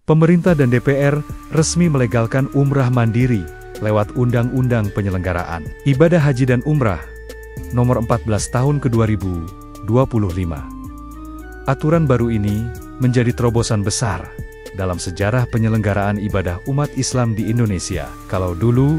Pemerintah dan DPR resmi melegalkan umrah mandiri lewat Undang-Undang Penyelenggaraan Ibadah Haji dan Umrah Nomor 14 Tahun ke-2025. Aturan baru ini menjadi terobosan besar dalam sejarah penyelenggaraan ibadah umat Islam di Indonesia. Kalau dulu,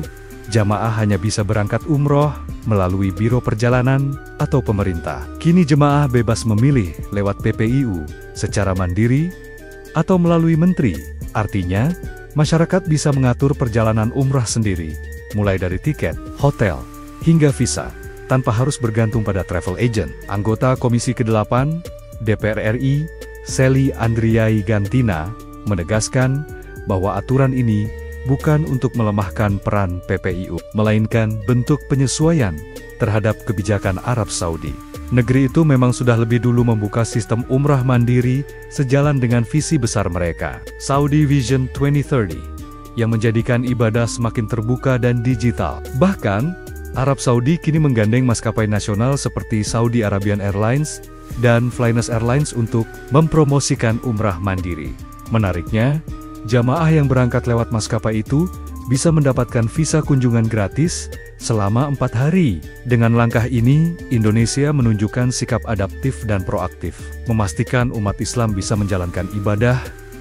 jamaah hanya bisa berangkat umroh melalui biro perjalanan atau pemerintah. Kini jemaah bebas memilih lewat PPIU secara mandiri atau melalui menteri. Artinya, masyarakat bisa mengatur perjalanan umrah sendiri, mulai dari tiket, hotel, hingga visa, tanpa harus bergantung pada travel agent. Anggota Komisi ke-8 DPR RI, Sely Andriai Gantina, menegaskan bahwa aturan ini bukan untuk melemahkan peran PPIU, melainkan bentuk penyesuaian terhadap kebijakan Arab Saudi. Negeri itu memang sudah lebih dulu membuka sistem umrah mandiri sejalan dengan visi besar mereka, Saudi Vision 2030, yang menjadikan ibadah semakin terbuka dan digital. Bahkan, Arab Saudi kini menggandeng maskapai nasional seperti Saudi Arabian Airlines dan Flynas Airlines untuk mempromosikan umrah mandiri. Menariknya, jamaah yang berangkat lewat maskapai itu bisa mendapatkan visa kunjungan gratis selama 4 hari. Dengan langkah ini, Indonesia menunjukkan sikap adaptif dan proaktif, memastikan umat Islam bisa menjalankan ibadah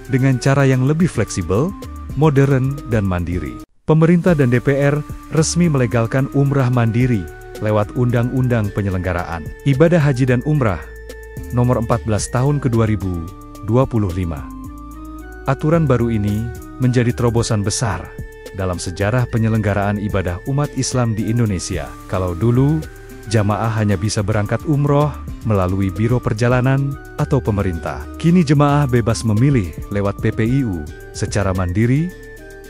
dengan cara yang lebih fleksibel, modern, dan mandiri. Pemerintah dan DPR resmi melegalkan umrah mandiri lewat Undang-Undang Penyelenggaraan Ibadah Haji dan Umrah Nomor 14 Tahun ke-2025. Aturan baru ini menjadi terobosan besar dalam sejarah penyelenggaraan ibadah umat Islam di Indonesia. Kalau dulu, jamaah hanya bisa berangkat umroh melalui biro perjalanan atau pemerintah. Kini jemaah bebas memilih lewat PPIU secara mandiri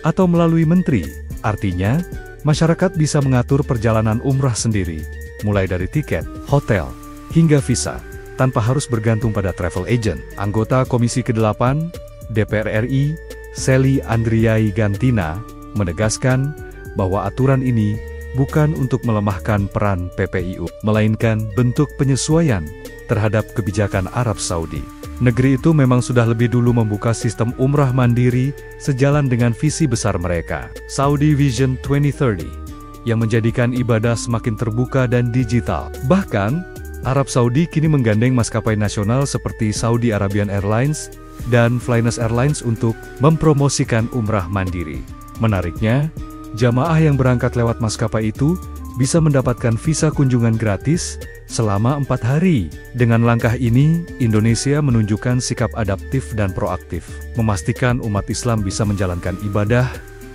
atau melalui menteri. Artinya, masyarakat bisa mengatur perjalanan umrah sendiri, mulai dari tiket, hotel, hingga visa, tanpa harus bergantung pada travel agent. Anggota Komisi ke-8 DPR RI, Sely Andriai Gantina, menegaskan bahwa aturan ini bukan untuk melemahkan peran PPIU, melainkan bentuk penyesuaian terhadap kebijakan Arab Saudi. Negeri itu memang sudah lebih dulu membuka sistem umrah mandiri sejalan dengan visi besar mereka, Saudi Vision 2030, yang menjadikan ibadah semakin terbuka dan digital. Bahkan, Arab Saudi kini menggandeng maskapai nasional seperti Saudi Arabian Airlines dan Flynas Airlines untuk mempromosikan umrah mandiri. Menariknya, jamaah yang berangkat lewat maskapai itu bisa mendapatkan visa kunjungan gratis selama 4 hari. Dengan langkah ini, Indonesia menunjukkan sikap adaptif dan proaktif, memastikan umat Islam bisa menjalankan ibadah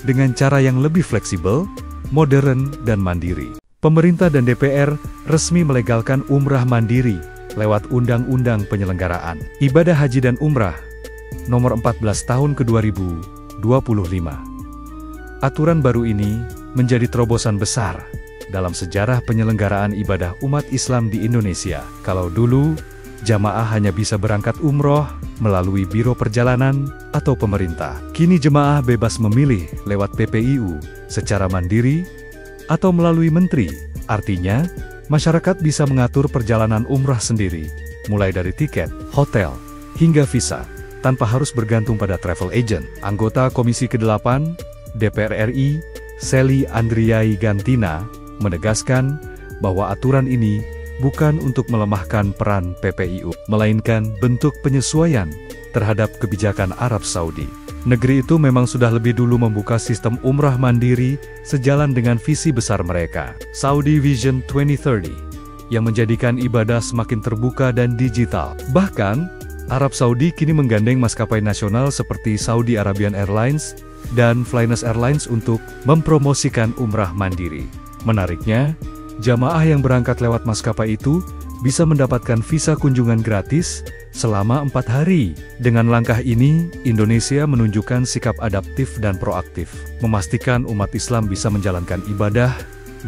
dengan cara yang lebih fleksibel, modern, dan mandiri. Pemerintah dan DPR resmi melegalkan umrah mandiri lewat Undang-Undang Penyelenggaraan Ibadah Haji dan Umrah Nomor 14 Tahun ke-2025. Aturan baru ini menjadi terobosan besar dalam sejarah penyelenggaraan ibadah umat Islam di Indonesia. Kalau dulu, jamaah hanya bisa berangkat umroh melalui biro perjalanan atau pemerintah. Kini jemaah bebas memilih lewat PPIU secara mandiri atau melalui menteri. Artinya, masyarakat bisa mengatur perjalanan umrah sendiri, mulai dari tiket, hotel, hingga visa, tanpa harus bergantung pada travel agent. Anggota Komisi ke-8 DPR RI, Sely Andriai Gantina, menegaskan bahwa aturan ini bukan untuk melemahkan peran PPIU, melainkan bentuk penyesuaian terhadap kebijakan Arab Saudi. Negeri itu memang sudah lebih dulu membuka sistem umrah mandiri sejalan dengan visi besar mereka, Saudi Vision 2030, yang menjadikan ibadah semakin terbuka dan digital. Bahkan, Arab Saudi kini menggandeng maskapai nasional seperti Saudi Arabian Airlines dan Flynas Airlines untuk mempromosikan umrah mandiri. Menariknya, jamaah yang berangkat lewat maskapai itu bisa mendapatkan visa kunjungan gratis selama 4 hari. Dengan langkah ini, Indonesia menunjukkan sikap adaptif dan proaktif, memastikan umat Islam bisa menjalankan ibadah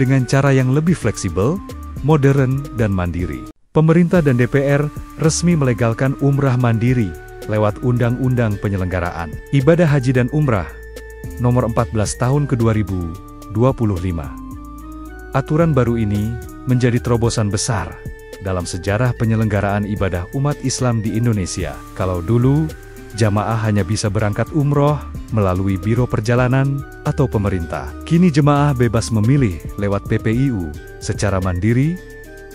dengan cara yang lebih fleksibel, modern, dan mandiri. Pemerintah dan DPR resmi melegalkan umrah mandiri lewat Undang-Undang Penyelenggaraan Ibadah Haji dan Umrah Nomor 14 Tahun ke-2025. Aturan baru ini menjadi terobosan besar dalam sejarah penyelenggaraan ibadah umat Islam di Indonesia. Kalau dulu, jamaah hanya bisa berangkat umroh melalui biro perjalanan atau pemerintah. Kini jemaah bebas memilih lewat PPIU secara mandiri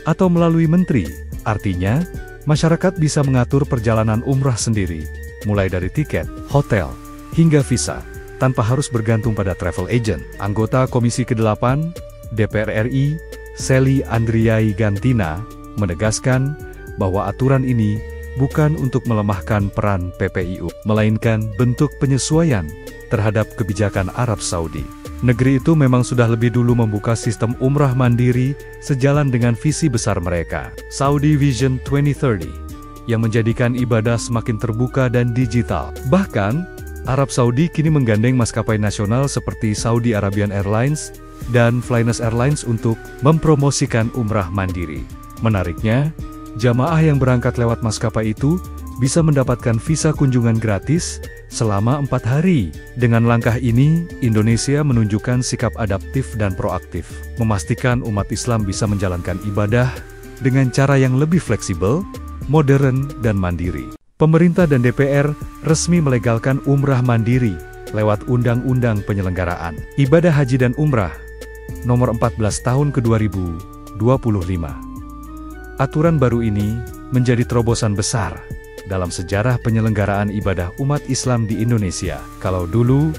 atau melalui menteri. Artinya, masyarakat bisa mengatur perjalanan umrah sendiri, mulai dari tiket, hotel, hingga visa, tanpa harus bergantung pada travel agent. Anggota Komisi ke-8 DPR RI, Sely Andriai Gantina, menegaskan bahwa aturan ini bukan untuk melemahkan peran PPIU, melainkan bentuk penyesuaian terhadap kebijakan Arab Saudi. Negeri itu memang sudah lebih dulu membuka sistem umrah mandiri sejalan dengan visi besar mereka, Saudi Vision 2030, yang menjadikan ibadah semakin terbuka dan digital. Bahkan, Arab Saudi kini menggandeng maskapai nasional seperti Saudi Arabian Airlines dan Flynas Airlines untuk mempromosikan umrah mandiri. Menariknya, jamaah yang berangkat lewat maskapai itu bisa mendapatkan visa kunjungan gratis selama 4 hari. Dengan langkah ini, Indonesia menunjukkan sikap adaptif dan proaktif, memastikan umat Islam bisa menjalankan ibadah dengan cara yang lebih fleksibel, modern, dan mandiri. Pemerintah dan DPR resmi melegalkan umrah mandiri lewat Undang-Undang Penyelenggaraan Ibadah Haji dan Umrah Nomor 14 Tahun ke-2025. Aturan baru ini menjadi terobosan besar dalam sejarah penyelenggaraan ibadah umat Islam di Indonesia. Kalau dulu,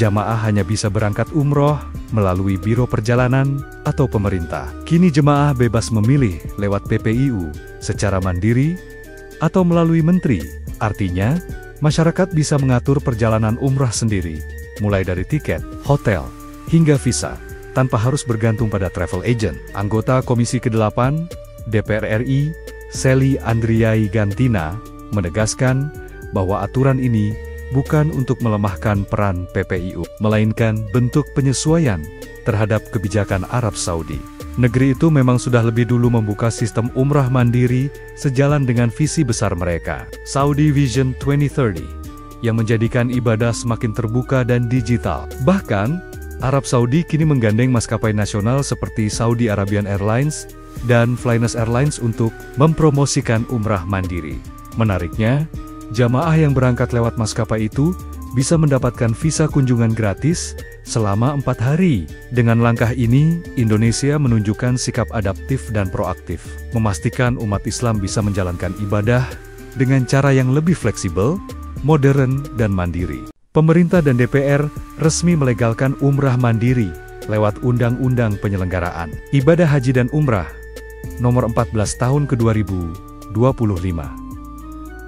jamaah hanya bisa berangkat umroh melalui biro perjalanan atau pemerintah. Kini jemaah bebas memilih lewat PPIU secara mandiri atau melalui menteri. Artinya, masyarakat bisa mengatur perjalanan umrah sendiri, mulai dari tiket, hotel, hingga visa, tanpa harus bergantung pada travel agent. Anggota Komisi ke-8 DPR RI, Sely Andriai Gantina, menegaskan bahwa aturan ini bukan untuk melemahkan peran PPIU, melainkan bentuk penyesuaian terhadap kebijakan Arab Saudi. Negeri itu memang sudah lebih dulu membuka sistem umrah mandiri sejalan dengan visi besar mereka, Saudi Vision 2030, yang menjadikan ibadah semakin terbuka dan digital. Bahkan, Arab Saudi kini menggandeng maskapai nasional seperti Saudi Arabian Airlines dan Flynas Airlines untuk mempromosikan umrah mandiri. Menariknya, jamaah yang berangkat lewat maskapai itu bisa mendapatkan visa kunjungan gratis selama 4 hari. Dengan langkah ini, Indonesia menunjukkan sikap adaptif dan proaktif, memastikan umat Islam bisa menjalankan ibadah dengan cara yang lebih fleksibel, modern, dan mandiri. Pemerintah dan DPR resmi melegalkan umrah mandiri lewat Undang-Undang Penyelenggaraan Ibadah Haji dan Umrah Nomor 14 Tahun ke-2025.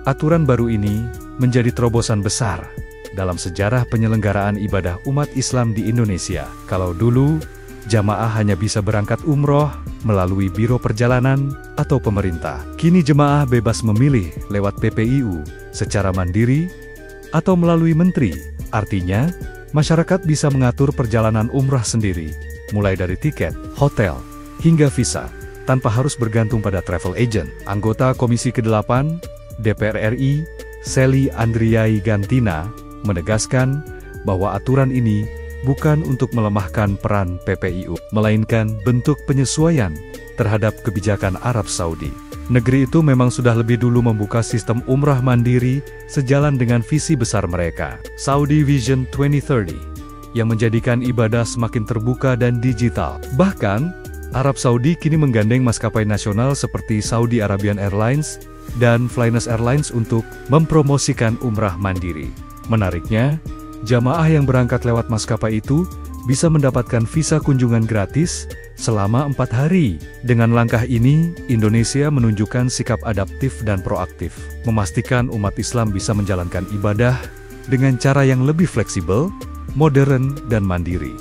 Aturan baru ini menjadi terobosan besar dalam sejarah penyelenggaraan ibadah umat Islam di Indonesia. Kalau dulu, jamaah hanya bisa berangkat umroh melalui biro perjalanan atau pemerintah. Kini jemaah bebas memilih lewat PPIU secara mandiri atau melalui menteri. Artinya, masyarakat bisa mengatur perjalanan umrah sendiri, mulai dari tiket, hotel, hingga visa, tanpa harus bergantung pada travel agent. Anggota Komisi ke-8 DPR RI, Sely Andriai Gantina, menegaskan bahwa aturan ini bukan untuk melemahkan peran PPIU, melainkan bentuk penyesuaian terhadap kebijakan Arab Saudi. Negeri itu memang sudah lebih dulu membuka sistem umrah mandiri sejalan dengan visi besar mereka, Saudi Vision 2030, yang menjadikan ibadah semakin terbuka dan digital. Bahkan, Arab Saudi kini menggandeng maskapai nasional seperti Saudi Arabian Airlines dan Flynas Airlines untuk mempromosikan umrah mandiri. Menariknya, jamaah yang berangkat lewat maskapai itu bisa mendapatkan visa kunjungan gratis selama 4 hari. Dengan langkah ini, Indonesia menunjukkan sikap adaptif dan proaktif, memastikan umat Islam bisa menjalankan ibadah dengan cara yang lebih fleksibel, modern, dan mandiri.